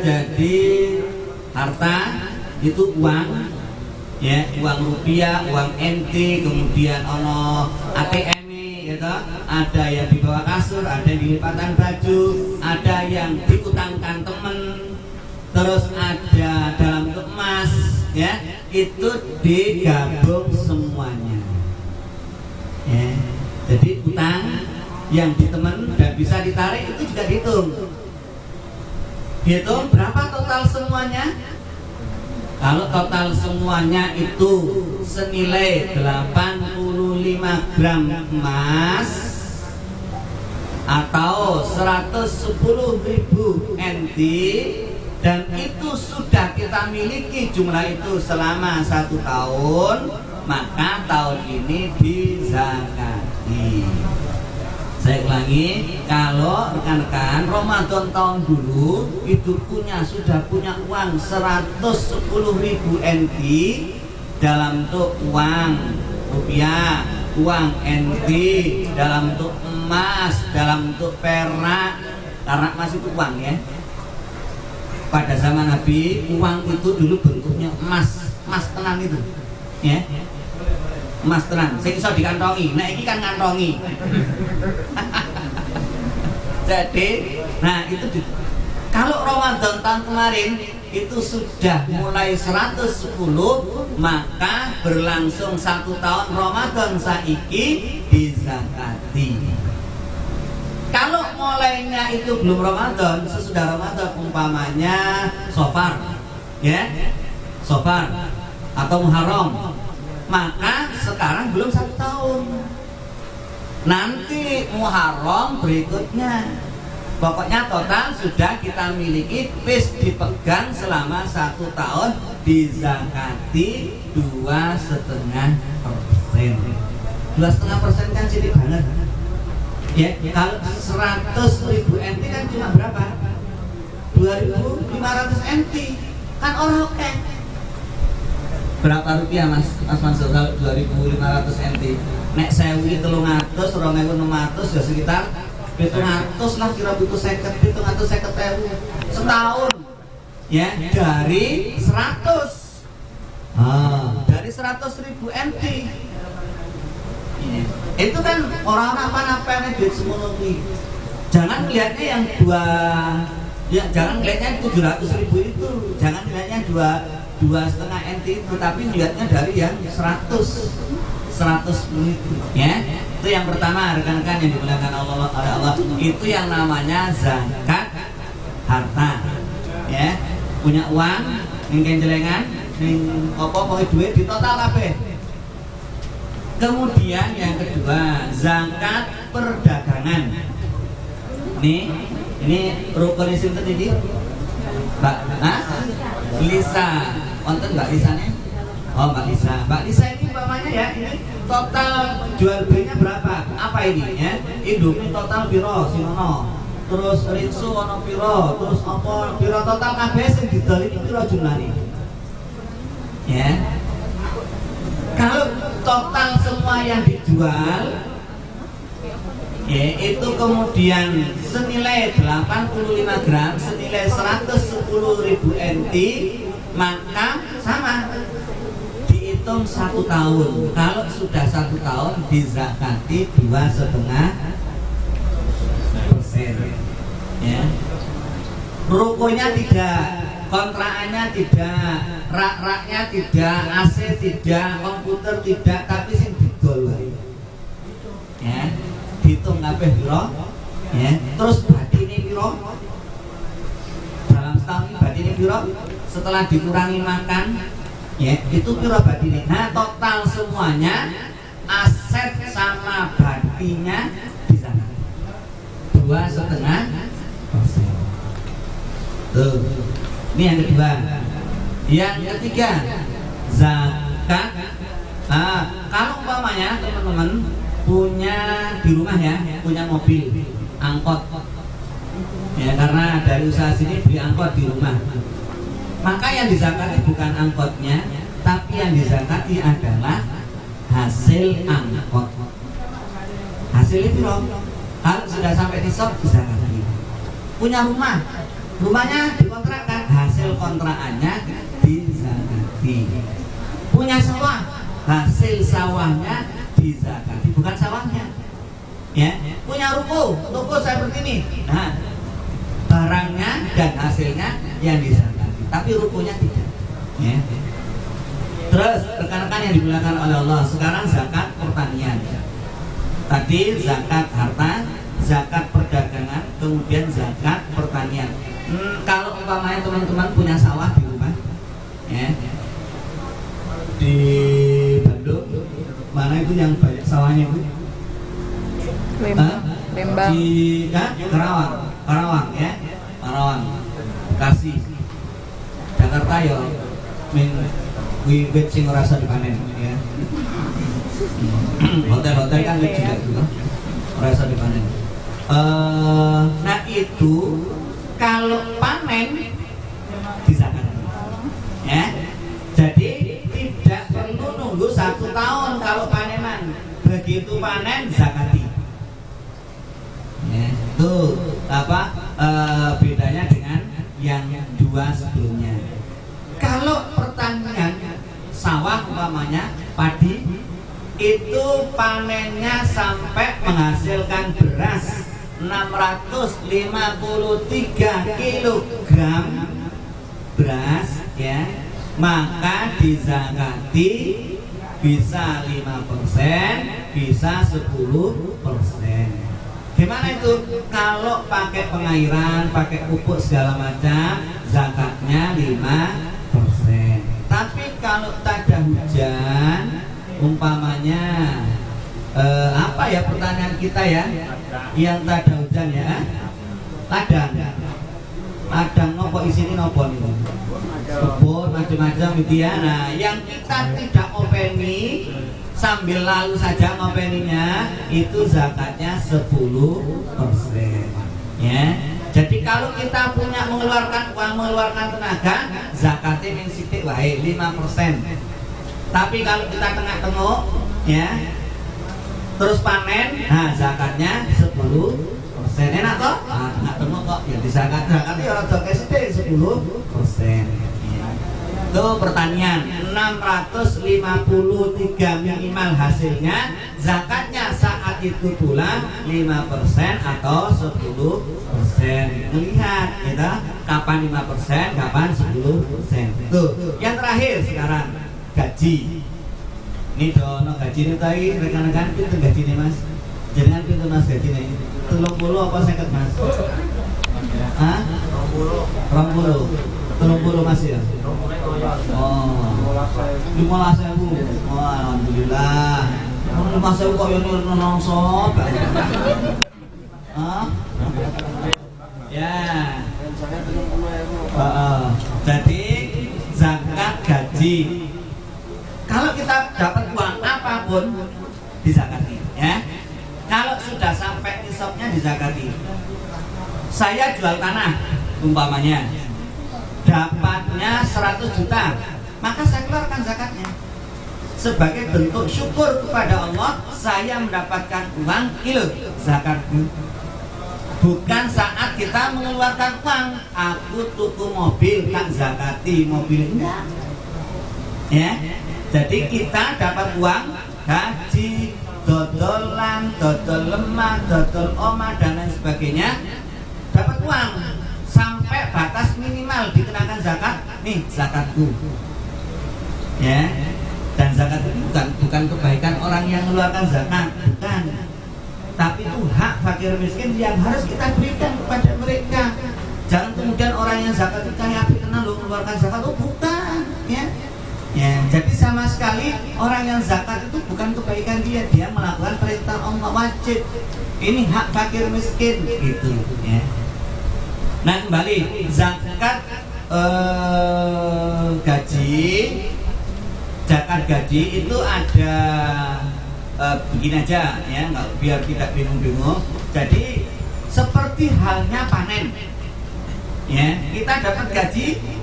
Jadi harta itu uang, ya, uang rupiah, uang NT, kemudian ono ATM, gitu. Ada yang di bawah kasur, ada yang di lipatan baju, ada yang diutangkan temen, terus ada dalam bentuk emas, ya, itu digabung semuanya. Ya. Jadi utang yang di temen dan bisa ditarik itu juga dihitung. Hitung berapa total semuanya? Kalau total semuanya itu senilai 85 gram emas atau 110.000 NT, dan itu sudah kita miliki jumlah itu selama 1 tahun, maka tahun ini dizakati. Saya ulangi, kalau rekan-rekan Ramadan tahun dulu itu sudah punya uang 110.000 NT dalam bentuk uang rupiah, uang NT dalam bentuk emas, dalam bentuk perak, karena emas itu uang, ya. Pada zaman Nabi uang itu dulu bentuknya emas, emas tenan itu, ya. Emas tenan, saya bisa dikantongi. Nah ini kan kantongi. Jadi, nah itu kalau Ramadan tahun kemarin itu sudah mulai 110, maka berlangsung 1 tahun Ramadan saiki dizakati. Kalau mulainya itu belum Ramadan, sesudah Ramadan, umpamanya Safar, ya, Safar atau Muharram, maka sekarang belum 1 tahun. Nanti Muharram berikutnya. Pokoknya total sudah kita miliki, bis dipegang selama 1 tahun, dizakati 2,5%. 2,5% kan sedikit banget. Ya, kalau 100.000 NT kan cuma berapa? 2.500 NT. Kan orang oke. Berapa rupiah Mas Mansur kalau 2.500 NT? Nek 1.300, 2.600 ya sekitar 700 lah, kira 750.000 setahun, ya, dari 100. Dari 100.000 NT. Itu kan orang-orang apa-apa duit semono kuwi. Jangan lihatnya yang jangan lihatnya 700.000 itu, jangan lihatnya 2,5 NT itu, tapi lihatnya dari yang 110 itu, ya. Itu yang pertama, rekan-rekan yang dimuliakan Allah, itu yang namanya zakat harta, ya. Punya uang ning kenjelengan, ning apa pokoke duit di total kabeh. Kemudian yang kedua, zakat perdagangan. Ini rukun sinten iki? Mbak Lisa. Wonten Mbak Lisane? Oh, Mbak Lisa. Mbak Lisa ini umpamanya, ya, ini total jual belinya berapa? Apa ini, ya? Indomie total piro sinono? Terus rinso ono piro? Terus apa piro total kabeh sing didol iki piro jumlahnya? Ya. Kalau total semua yang dijual, ya, itu kemudian senilai 85 gram, senilai 110.000 NT, maka sama dihitung 1 tahun. Kalau sudah 1 tahun dizakati 2,5%, ya. Rukonya tidak, kontraannya tidak, rak-raknya tidak, AC tidak, komputer tidak, tapi sing didol wae, ya. Dihitung kabeh piro, ya. Terus batine piro? Dalam setahun ini batine piro? Setelah dikurangi makan, ya, itu piro batine. Nah, total semuanya aset sama batinnya bisa 2,5%. Tuh. Ini yang kedua. Yang ketiga, zakat. Kalau umpamanya teman-teman punya di rumah, ya, punya mobil angkot, ya, karena dari usaha sini beli angkot di rumah, maka yang dizakati bukan angkotnya, tapi yang dizakati adalah hasil angkot. Hasil itu loh, kalau sudah sampai nisab dizakati. Punya rumah, rumahnya dikontrakkan, sawahnya dizakati, bukan sawahnya. Ya, punya ruko seperti ini. Nah, barangnya dan hasilnya yang dizakati, tapi rukonya tidak. Ya. Terus rekan-rekan yang dimuliakan oleh Allah, sekarang zakat pertanian. Tadi zakat harta, zakat perdagangan, kemudian zakat pertanian. Kalau umpamanya teman-teman punya sawah di rumah, ya, di Bandung, mana itu yang banyak sawahnya itu? Lembang. Di Karawang ya, Karawang, Bekasi, Jakarta ya, wibit sing ora iso dipanen ya. Hotel-hotel kan juga itu, ora iso dipanen. Nah itu kalau panen dizakati, ya. Jadi tidak perlu nunggu 1 tahun kalau panenan. Begitu panen zakati. Ya, itu apa bedanya dengan yang dua sebelumnya. Kalau pertanian sawah umpamanya padi itu panennya sampai menghasilkan beras 653 kg beras, ya, maka dizakati bisa 5%, bisa 10%. Gimana itu? Kalau pakai pengairan, pakai pupuk segala macam, zakatnya 5%. Tapi kalau tak ada hujan, umpamanya apa ya pertanyaan kita ya, yang tak ada hujan ya, ladang nopo isini nopo nih, kebun macam-macam gitu ya. Nah, yang kita tidak openi sambil lalu saja ngopeninya itu zakatnya 10%, ya. Jadi kalau kita punya mengeluarkan uang, mengeluarkan tenaga, zakatnya yang sidik wae 5%. Tapi kalau kita tengah-tengok, ya, terus panen, nah zakatnya 10%. Enak toh? Nah, tengah-tengok kok ya zakatnya orang tua sidik 10%. Itu pertanian 653 minimal hasilnya, zakatnya saat itu pula 5% atau 10%. Melihat kita kapan 5%, kapan 10%. Tuh, yang terakhir sekarang gaji. Ini dono gaji ini tadi rekan-rekan itu gaji nih Mas. Jangan pintu Mas gaji nih. 30 apa 50 Mas? Hah? 30 Mas ya? Oh, 15.000. Oh, alhamdulillah. 15.000 kok yang nongso. Hah? Ya. Jadi zakat gaji. Kalau kita dapat uang apapun dizakati, ya. Kalau sudah sampai nisabnya dizakati. Saya jual tanah umpamanya, dapatnya 100 juta, maka saya keluarkan zakatnya sebagai bentuk syukur kepada Allah. Saya mendapatkan uang, kilo zakatku. Bukan saat kita mengeluarkan uang, aku tuku mobil tak zakati mobil, enggak, ya. Jadi kita dapat uang, gaji, dodolan, dodol lemah, dodol omah dan lain sebagainya, dapat uang sampai batas minimal dikenakan zakat, nih zakatku, ya. Dan zakat itu bukan kebaikan orang yang mengeluarkan zakat, bukan, tapi itu hak fakir miskin yang harus kita berikan kepada mereka. Jangan kemudian orang yang zakat itu kayak kenal lo mengeluarkan zakat, oh bukan, ya. Ya, jadi sama sekali orang yang zakat itu bukan kebaikan dia melakukan perintah Allah wajib. Ini hak fakir miskin gitu, ya. Nah kembali zakat gaji, zakat gaji itu ada begini aja ya, nggak, biar tidak bingung-bingung. Jadi seperti halnya panen, ya, kita dapat gaji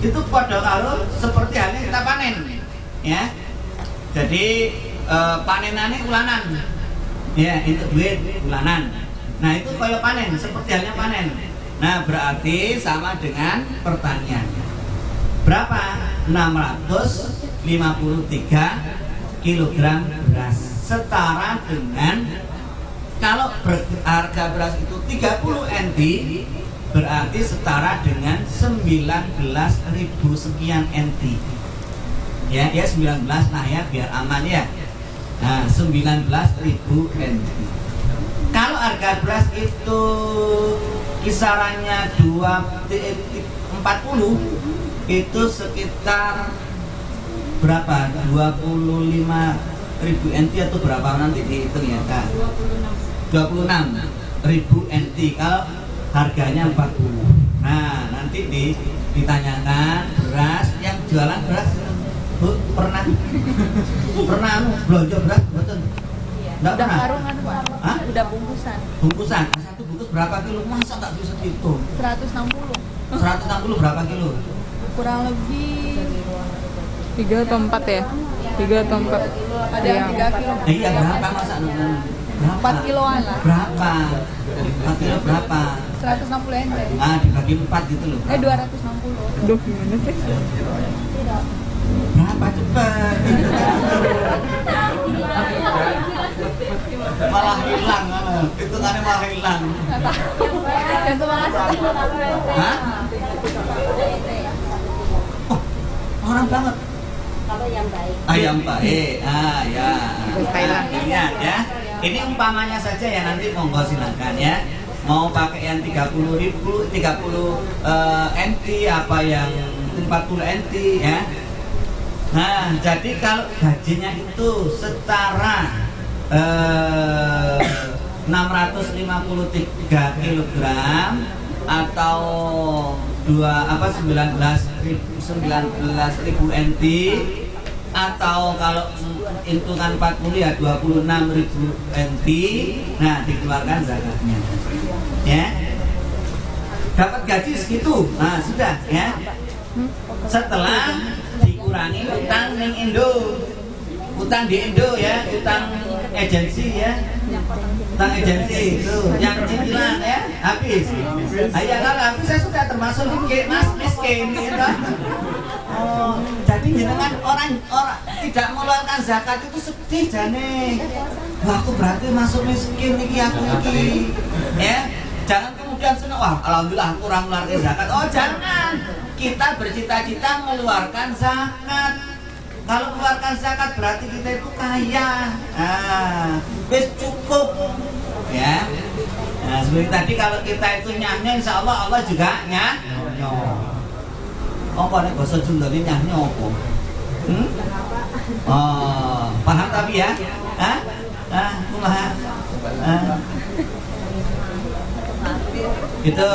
itu pada kalau seperti halnya kita panen, ya. Jadi panenannya bulanan, ya, itu duit bulanan. Nah itu kalau panen, seperti halnya panen. Nah berarti sama dengan pertanian. Berapa? 653 kilogram beras, setara dengan kalau harga beras itu 30 NT berarti setara dengan 19.000 sekian NT. Ya 19, nah ya biar aman ya. Nah, 19.000 NT. Kalau harga beras itu kisarannya 40 itu sekitar berapa? 25.000 NT atau berapa nanti dihitung ya Kak? 26.000 NT kalau harganya 40. Nah, nanti ditanyakan beras yang jualan beras Bu, pernah belanja beras betul? Enggak pernah. Karungan Pak. Hah? Udah bungkusan. Bungkusan, satu bungkus berapa kilo? Masa nggak bisa dihitung? 160. 160 berapa kilo? Kurang lebih 3 atau 4 ya? 3 atau 4. ada yang 3 kilo. Iya berapa masa? Berapa? 4 kiloan lah. Berapa? 4 kilo berapa? 160 NT. Ah, dibagi 4 gitu loh. 260. Duh, gimana sih? Berapa cepat? Malah hilang, hitungannya malah hilang. Dan semangat. Hah? Oh, orang banget. Kalau yang baik. Ayam baik, ya. Thailand. Lihat ya. Ini umpamanya saja ya, nanti monggo silakan ya. Mau pakai yang 30.000, 30 NT apa yang 40 NT ya. Nah, jadi kalau gajinya itu setara 653 kg atau 19.000 NT atau kalau hitungan 40 ya 26.000 NT. Nah, dikeluarkan zakatnya. Ya. Dapat gaji segitu. Nah, sudah ya. Setelah dikurangi utang ning Indo, utang di Indo ya, utang agensi ya, utang agensi itu yang cicilan ya habis. Ayah kalau habis saya sudah termasuk miskin gitu. Oh, jadi jenengan orang tidak mengeluarkan zakat itu sedih jane. Wah, aku berarti masuk miskin iki aku iki. Ya, jangan kemudian senang, wah alhamdulillah aku kurang mengeluarkan zakat. Oh, jangan. Kita bercita-cita mengeluarkan zakat. Kalau mengeluarkan zakat berarti kita itu kaya. Nah, wis cukup. Ya. Nah, seperti tadi kalau kita itu nyahnya, insya Allah Allah juga nyahnya. Apa nih bahasa Sunda ini nyahnya apa? Oh, paham tapi ya? Hah? Kumaha? Gitu.